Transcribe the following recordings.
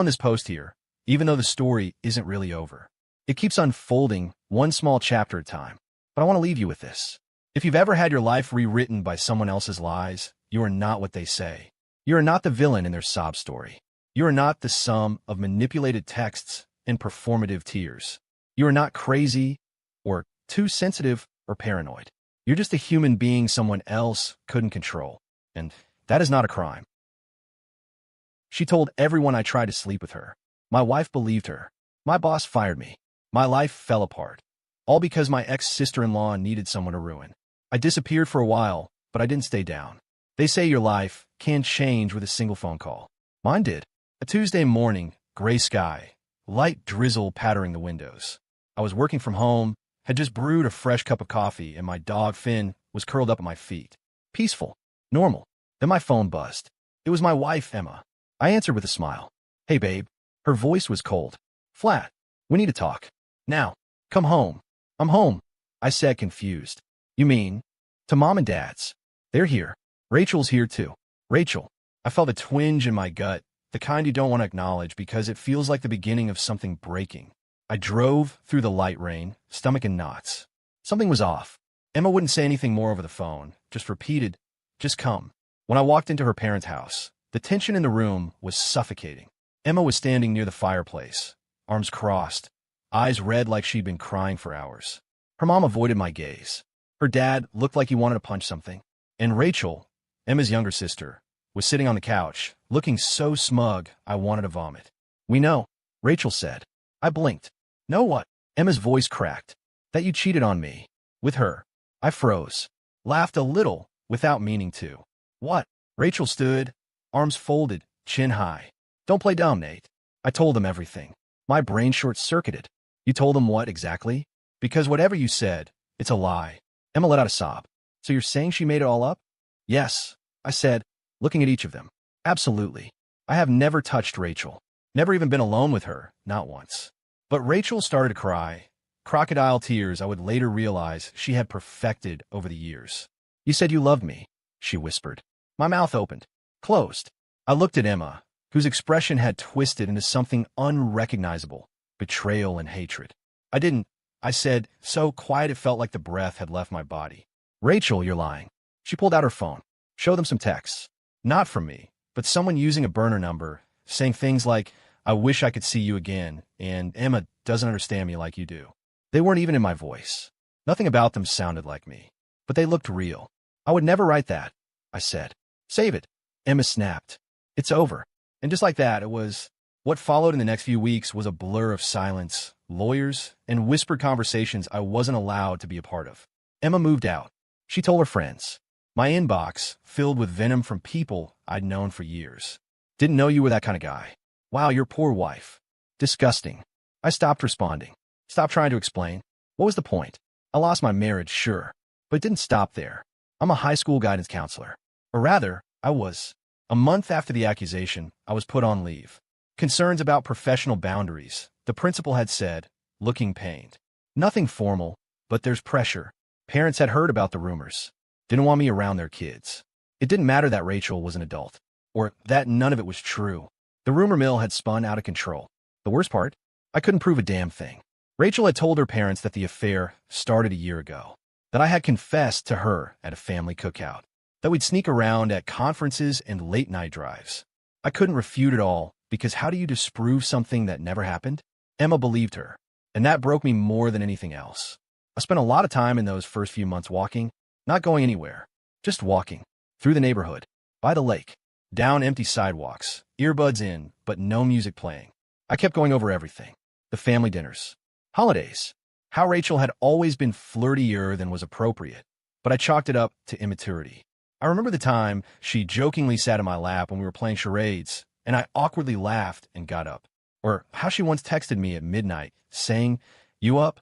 On this post here, even though the story isn't really over. It keeps unfolding one small chapter at a time. But I want to leave you with this. If you've ever had your life rewritten by someone else's lies, you are not what they say. You are not the villain in their sob story. You are not the sum of manipulated texts and performative tears. You are not crazy or too sensitive or paranoid. You're just a human being someone else couldn't control. And that is not a crime. She told everyone I tried to sleep with her. My wife believed her. My boss fired me. My life fell apart. All because my ex-sister-in-law needed someone to ruin. I disappeared for a while, but I didn't stay down. They say your life can change with a single phone call. Mine did. A Tuesday morning, gray sky, light drizzle pattering the windows. I was working from home, had just brewed a fresh cup of coffee, and my dog Finn was curled up at my feet. Peaceful. Normal. Then my phone buzzed. It was my wife, Emma. I answered with a smile. Hey, babe. Her voice was cold. Flat. We need to talk. Now. Come home. I'm home, I said, confused. You mean? To Mom and Dad's. They're here. Rachel's here too. Rachel. I felt a twinge in my gut, the kind you don't want to acknowledge because it feels like the beginning of something breaking. I drove through the light rain, stomach in knots. Something was off. Emma wouldn't say anything more over the phone, just repeated, just come. When I walked into her parents' house, the tension in the room was suffocating. Emma was standing near the fireplace, arms crossed, eyes red like she'd been crying for hours. Her mom avoided my gaze. Her dad looked like he wanted to punch something. And Rachel, Emma's younger sister, was sitting on the couch, looking so smug I wanted to vomit. We know, Rachel said. I blinked. Know what? Emma's voice cracked. That you cheated on me. With her. I froze. Laughed a little, without meaning to. What? Rachel stood, arms folded, chin high. Don't play dumb, Nate. I told them everything. My brain short-circuited. You told them what exactly? Because whatever you said, it's a lie. Emma let out a sob. So you're saying she made it all up? Yes, I said, looking at each of them. Absolutely. I have never touched Rachel. Never even been alone with her, not once. But Rachel started to cry. Crocodile tears I would later realize she had perfected over the years. You said you loved me, she whispered. My mouth opened. Closed. I looked at Emma, whose expression had twisted into something unrecognizable. Betrayal and hatred. I didn't, I said, so quiet it felt like the breath had left my body. Rachel, you're lying. She pulled out her phone. Show them some texts. Not from me, but someone using a burner number, saying things like, I wish I could see you again, and Emma doesn't understand me like you do. They weren't even in my voice. Nothing about them sounded like me. But they looked real. I would never write that, I said. Save it. Emma snapped. It's over. And just like that, it was. What followed in the next few weeks was a blur of silence, lawyers, and whispered conversations I wasn't allowed to be a part of. Emma moved out. She told her friends. My inbox filled with venom from people I'd known for years. Didn't know you were that kind of guy. Wow, your poor wife. Disgusting. I stopped responding. Stopped trying to explain. What was the point? I lost my marriage, sure. But it didn't stop there. I'm a high school guidance counselor. Or rather, I was. A month after the accusation, I was put on leave. Concerns about professional boundaries, the principal had said, looking pained. Nothing formal, but there's pressure. Parents had heard about the rumors. Didn't want me around their kids. It didn't matter that Rachel was an adult, or that none of it was true. The rumor mill had spun out of control. The worst part? I couldn't prove a damn thing. Rachel had told her parents that the affair started a year ago, that I had confessed to her at a family cookout, that we'd sneak around at conferences and late-night drives. I couldn't refute it all, because how do you disprove something that never happened? Emma believed her, and that broke me more than anything else. I spent a lot of time in those first few months walking, not going anywhere, just walking, through the neighborhood, by the lake, down empty sidewalks, earbuds in, but no music playing. I kept going over everything. The family dinners, holidays, how Rachel had always been flirtier than was appropriate, but I chalked it up to immaturity. I remember the time she jokingly sat in my lap when we were playing charades, and I awkwardly laughed and got up. Or how she once texted me at midnight, saying, "You up?"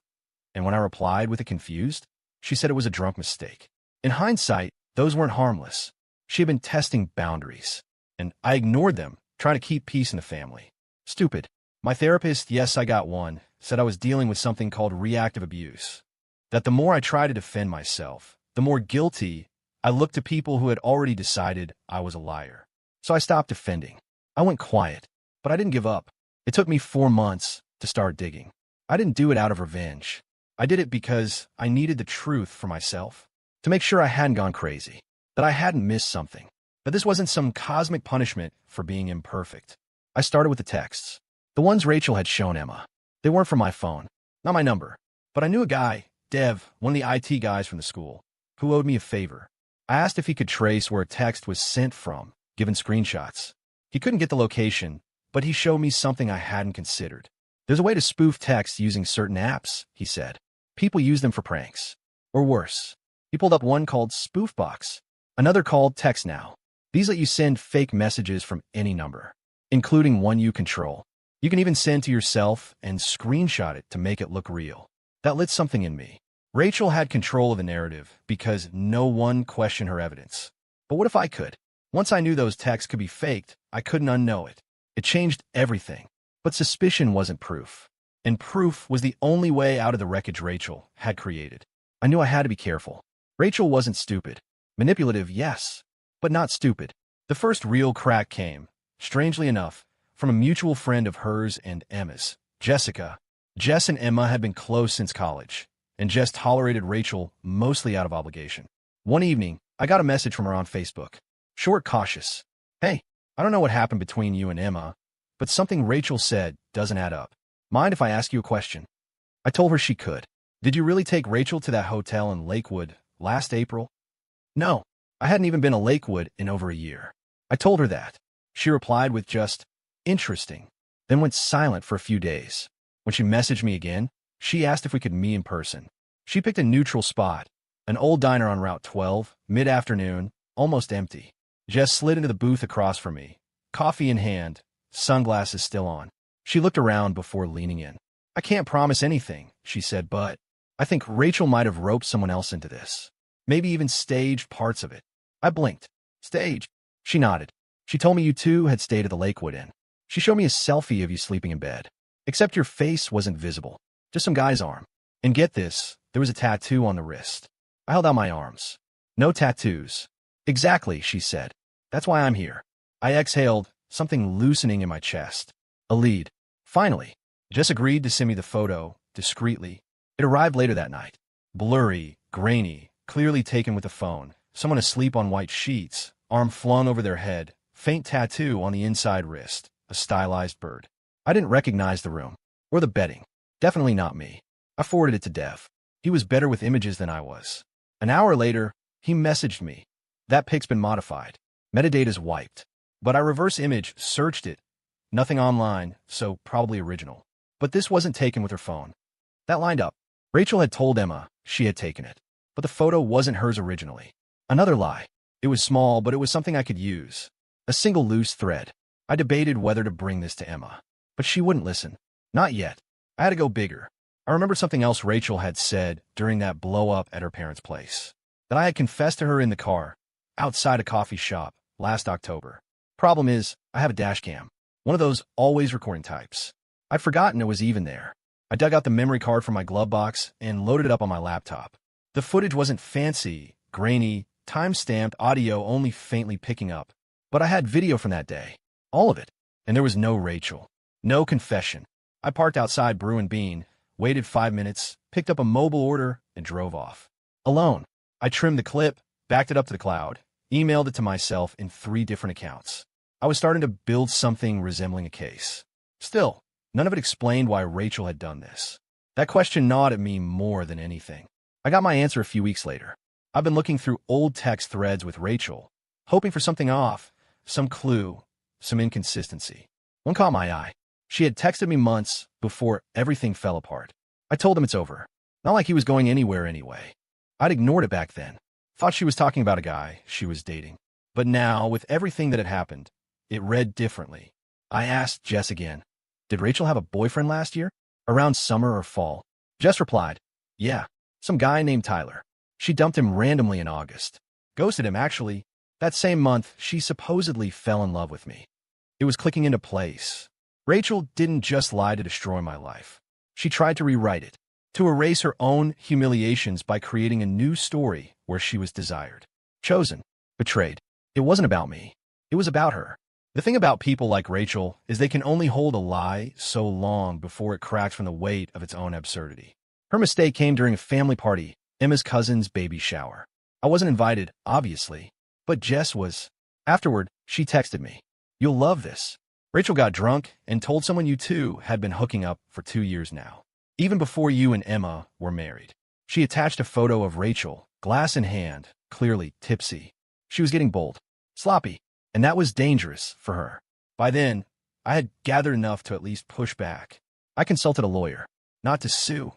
And when I replied with a confused, she said it was a drunk mistake. In hindsight, those weren't harmless. She had been testing boundaries, and I ignored them, trying to keep peace in the family. Stupid. My therapist, yes, I got one, said I was dealing with something called reactive abuse. That the more I tried to defend myself, the more guilty I looked to people who had already decided I was a liar. So I stopped defending. I went quiet. But I didn't give up. It took me 4 months to start digging. I didn't do it out of revenge. I did it because I needed the truth for myself, to make sure I hadn't gone crazy, that I hadn't missed something, that this wasn't some cosmic punishment for being imperfect. I started with the texts, the ones Rachel had shown Emma. They weren't from my phone, not my number, but I knew a guy, Dev, one of the IT guys from the school, who owed me a favor. I asked if he could trace where a text was sent from, given screenshots. He couldn't get the location, but he showed me something I hadn't considered. There's a way to spoof text using certain apps, he said. People use them for pranks. Or worse. He pulled up one called Spoofbox, another called Text Now. These let you send fake messages from any number, including one you control. You can even send to yourself and screenshot it to make it look real. That lit something in me. Rachel had control of the narrative because no one questioned her evidence. But what if I could? Once I knew those texts could be faked, I couldn't unknow it. It changed everything. But suspicion wasn't proof. And proof was the only way out of the wreckage Rachel had created. I knew I had to be careful. Rachel wasn't stupid. Manipulative, yes, but not stupid. The first real crack came, strangely enough, from a mutual friend of hers and Emma's, Jessica. Jess and Emma had been close since college, and Jess tolerated Rachel mostly out of obligation. One evening, I got a message from her on Facebook. Short, cautious. Hey, I don't know what happened between you and Emma, but something Rachel said doesn't add up. Mind if I ask you a question? I told her she could. Did you really take Rachel to that hotel in Lakewood last April? No, I hadn't even been to Lakewood in over a year. I told her that. She replied with just, interesting, then went silent for a few days. When she messaged me again, she asked if we could meet in person. She picked a neutral spot, an old diner on Route 12, mid-afternoon, almost empty. Jess slid into the booth across from me, coffee in hand, sunglasses still on. She looked around before leaning in. I can't promise anything, she said, but I think Rachel might have roped someone else into this. Maybe even staged parts of it. I blinked. Staged? She nodded. She told me you two had stayed at the Lakewood Inn. She showed me a selfie of you sleeping in bed. Except your face wasn't visible. Just some guy's arm. And get this, there was a tattoo on the wrist. I held out my arms. No tattoos. Exactly, she said. That's why I'm here. I exhaled, something loosening in my chest. A lead. Finally. Jess agreed to send me the photo, discreetly. It arrived later that night. Blurry, grainy, clearly taken with a phone. Someone asleep on white sheets, arm flung over their head, faint tattoo on the inside wrist, a stylized bird. I didn't recognize the room. Or the bedding. Definitely not me. I forwarded it to Dev. He was better with images than I was. An hour later, he messaged me. That pic's been modified. Metadata's wiped. But I reverse image searched it. Nothing online, so probably original. But this wasn't taken with her phone. That lined up. Rachel had told Emma she had taken it. But the photo wasn't hers originally. Another lie. It was small, but it was something I could use. A single loose thread. I debated whether to bring this to Emma. But she wouldn't listen. Not yet. I had to go bigger. I remembered something else Rachel had said during that blow-up at her parents' place. That I had confessed to her in the car, outside a coffee shop, last October. Problem is, I have a dash cam. One of those always recording types. I'd forgotten it was even there. I dug out the memory card from my glove box and loaded it up on my laptop. The footage wasn't fancy, grainy, time-stamped audio only faintly picking up. But I had video from that day. All of it. And there was no Rachel. No confession. I parked outside Brew and Bean, waited 5 minutes, picked up a mobile order, and drove off. Alone. I trimmed the clip, backed it up to the cloud, emailed it to myself in 3 different accounts. I was starting to build something resembling a case. Still, none of it explained why Rachel had done this. That question gnawed at me more than anything. I got my answer a few weeks later. I've been looking through old text threads with Rachel, hoping for something off, some clue, some inconsistency. One caught my eye. She had texted me months before everything fell apart. I told him it's over. Not like he was going anywhere anyway. I'd ignored it back then. Thought she was talking about a guy she was dating. But now, with everything that had happened, it read differently. I asked Jess again, did Rachel have a boyfriend last year? Around summer or fall? Jess replied, yeah, some guy named Tyler. She dumped him randomly in August. Ghosted him, actually. That same month, she supposedly fell in love with me. It was clicking into place. Rachel didn't just lie to destroy my life. She tried to rewrite it, to erase her own humiliations by creating a new story where she was desired, chosen, betrayed. It wasn't about me. It was about her. The thing about people like Rachel is they can only hold a lie so long before it cracks from the weight of its own absurdity. Her mistake came during a family party, Emma's cousin's baby shower. I wasn't invited, obviously, but Jess was. Afterward, she texted me, "You'll love this. Rachel got drunk and told someone you two had been hooking up for 2 years now, even before you and Emma were married." She attached a photo of Rachel, glass in hand, clearly tipsy. She was getting bold, sloppy, and that was dangerous for her. By then, I had gathered enough to at least push back. I consulted a lawyer, not to sue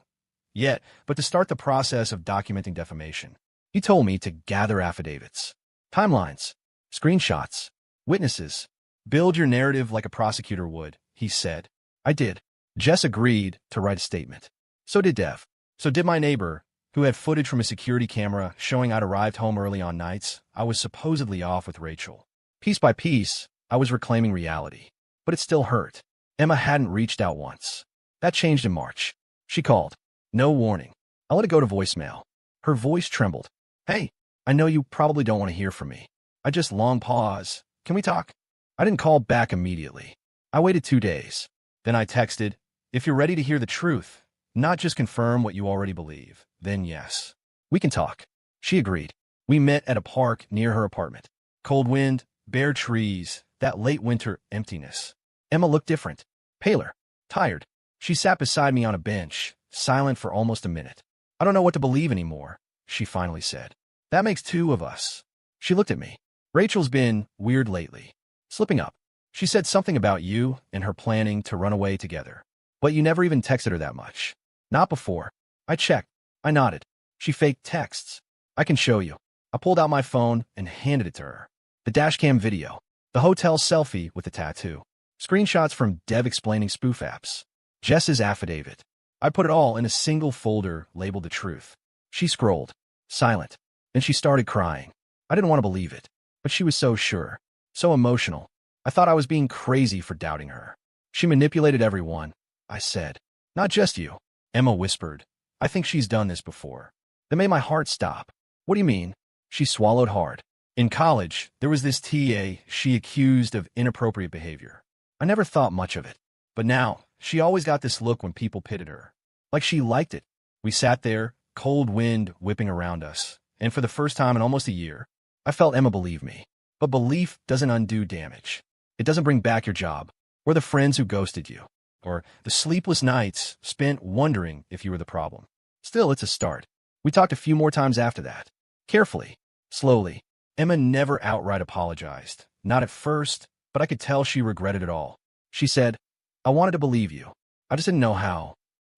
yet, but to start the process of documenting defamation. He told me to gather affidavits, timelines, screenshots, witnesses. Build your narrative like a prosecutor would, he said. I did. Jess agreed to write a statement. So did Dev. So did my neighbor, who had footage from a security camera showing I'd arrived home early on nights I was supposedly off with Rachel. Piece by piece, I was reclaiming reality. But it still hurt. Emma hadn't reached out once. That changed in March. She called. No warning. I let it go to voicemail. Her voice trembled. "Hey, I know you probably don't want to hear from me. I just long pause. Can we talk?" I didn't call back immediately. I waited 2 days. Then I texted, "If you're ready to hear the truth, not just confirm what you already believe, then yes, we can talk." She agreed. We met at a park near her apartment. Cold wind, bare trees, that late winter emptiness. Emma looked different, paler, tired. She sat beside me on a bench, silent for almost a minute. "I don't know what to believe anymore," she finally said. "That makes 2 of us." She looked at me. "Rachel's been weird lately. Slipping up. She said something about you and her planning to run away together. But you never even texted her that much." "Not before." I checked. I nodded. "She faked texts. I can show you." I pulled out my phone and handed it to her. The dashcam video. The hotel selfie with the tattoo. Screenshots from Dev explaining spoof apps. Jess's affidavit. I put it all in a single folder labeled The Truth. She scrolled. Silent. Then she started crying. I didn't want to believe it. But she was so sure. So emotional. I thought I was being crazy for doubting her. "She manipulated everyone," I said. "Not just you." Emma whispered. "I think she's done this before." That made my heart stop. "What do you mean?" She swallowed hard. "In college, there was this TA she accused of inappropriate behavior. I never thought much of it. But now, she always got this look when people pitted her. Like she liked it." We sat there, cold wind whipping around us, and for the first time in almost a year, I felt Emma believe me. But belief doesn't undo damage. It doesn't bring back your job, or the friends who ghosted you, or the sleepless nights spent wondering if you were the problem. Still, it's a start. We talked a few more times after that. Carefully, slowly. Emma never outright apologized. Not at first, but I could tell she regretted it all. She said, "I wanted to believe you. I just didn't know how."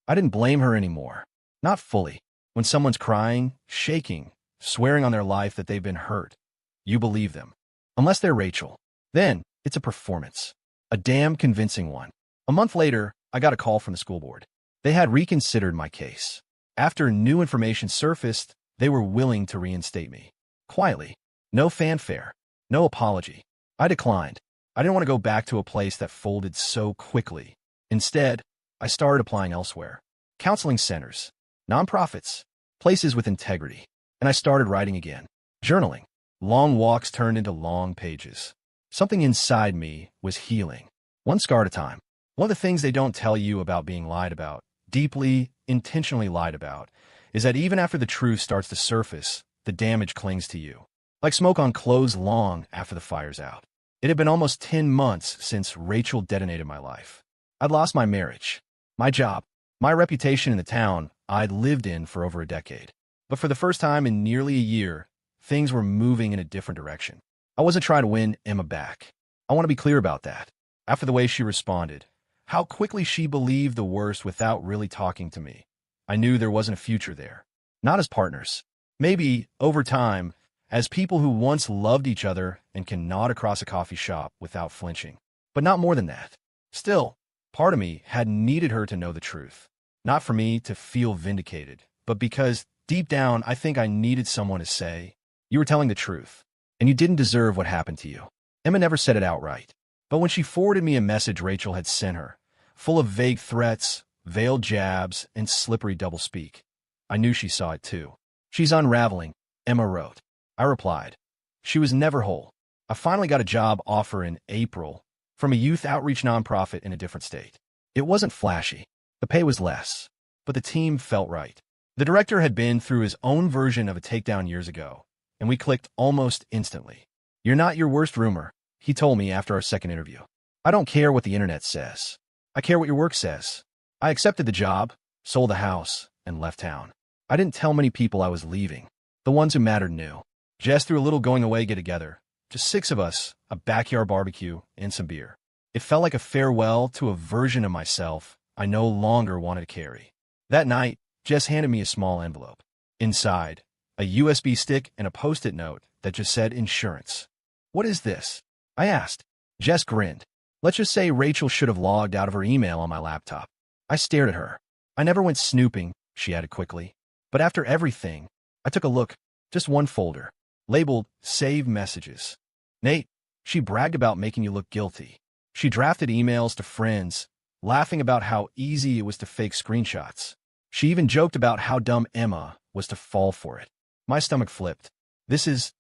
I didn't blame her anymore. Not fully. When someone's crying, shaking, swearing on their life that they've been hurt, you believe them. Unless they're Rachel. Then, it's a performance. A damn convincing one. A month later, I got a call from the school board. They had reconsidered my case. After new information surfaced, they were willing to reinstate me. Quietly. No fanfare. No apology. I declined. I didn't want to go back to a place that folded so quickly. Instead, I started applying elsewhere. Counseling centers. Nonprofits. Places with integrity. And I started writing again. Journaling. Long walks turned into long pages. Something inside me was healing. One scar at a time. One of the things they don't tell you about being lied about, deeply, intentionally lied about, is that even after the truth starts to surface, the damage clings to you. Like smoke on clothes long after the fire's out. It had been almost 10 months since Rachel detonated my life. I'd lost my marriage, my job, my reputation in the town I'd lived in for over a decade. But for the first time in nearly a year, things were moving in a different direction. I wasn't trying to win Emma back. I want to be clear about that. After the way she responded, how quickly she believed the worst without really talking to me, I knew there wasn't a future there. Not as partners. Maybe, over time, as people who once loved each other and can nod across a coffee shop without flinching. But not more than that. Still, part of me had needed her to know the truth. Not for me to feel vindicated, but because, deep down, I think I needed someone to say, "You were telling the truth, and you didn't deserve what happened to you." Emma never said it outright. But when she forwarded me a message Rachel had sent her, full of vague threats, veiled jabs, and slippery doublespeak, I knew she saw it too. "She's unraveling," Emma wrote. I replied, "She was never whole. I finally got a job offer in April from a youth outreach nonprofit in a different state. It wasn't flashy. The pay was less, but the team felt right. The director had been through his own version of a takedown years ago, and we clicked almost instantly. "You're not your worst rumor," he told me after our second interview. "I don't care what the internet says. I care what your work says." I accepted the job, sold the house, and left town. I didn't tell many people I was leaving. The ones who mattered knew. Jess threw a little going-away get-together. Just 6 of us, a backyard barbecue, and some beer. It felt like a farewell to a version of myself I no longer wanted to carry. That night, Jess handed me a small envelope. Inside, a USB stick and a Post-it note that just said insurance. "What is this?" I asked. Jess grinned. "Let's just say Rachel should have logged out of her email on my laptop." I stared at her. "I never went snooping," she added quickly. "But after everything," I took a look. Just one folder, labeled Save Messages. "Nate," she bragged about making you look guilty. She drafted emails to friends, laughing about how easy it was to fake screenshots. She even joked about how dumb Emma was to fall for it. My stomach flipped. This is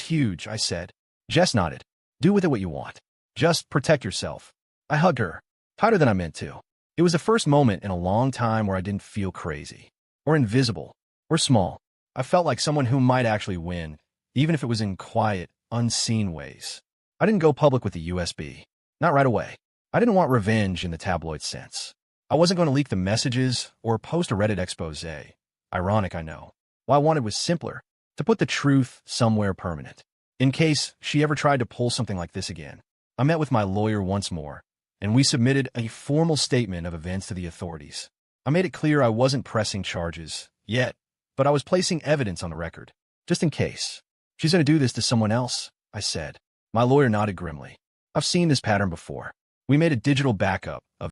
huge," I said. Jess nodded. "Do with it what you want. Just protect yourself." I hugged her, tighter than I meant to. It was the first moment in a long time where I didn't feel crazy, or invisible, or small. I felt like someone who might actually win, even if it was in quiet, unseen ways. I didn't go public with the USB. Not right away. I didn't want revenge in the tabloid sense. I wasn't going to leak the messages or post a Reddit expose. Ironic, I know. What I wanted was simpler, to put the truth somewhere permanent. In case she ever tried to pull something like this again. I met with my lawyer once more, and we submitted a formal statement of events to the authorities. I made it clear I wasn't pressing charges yet, but I was placing evidence on the record, just in case. "She's going to do this to someone else," I said. My lawyer nodded grimly. "I've seen this pattern before." We made a digital backup of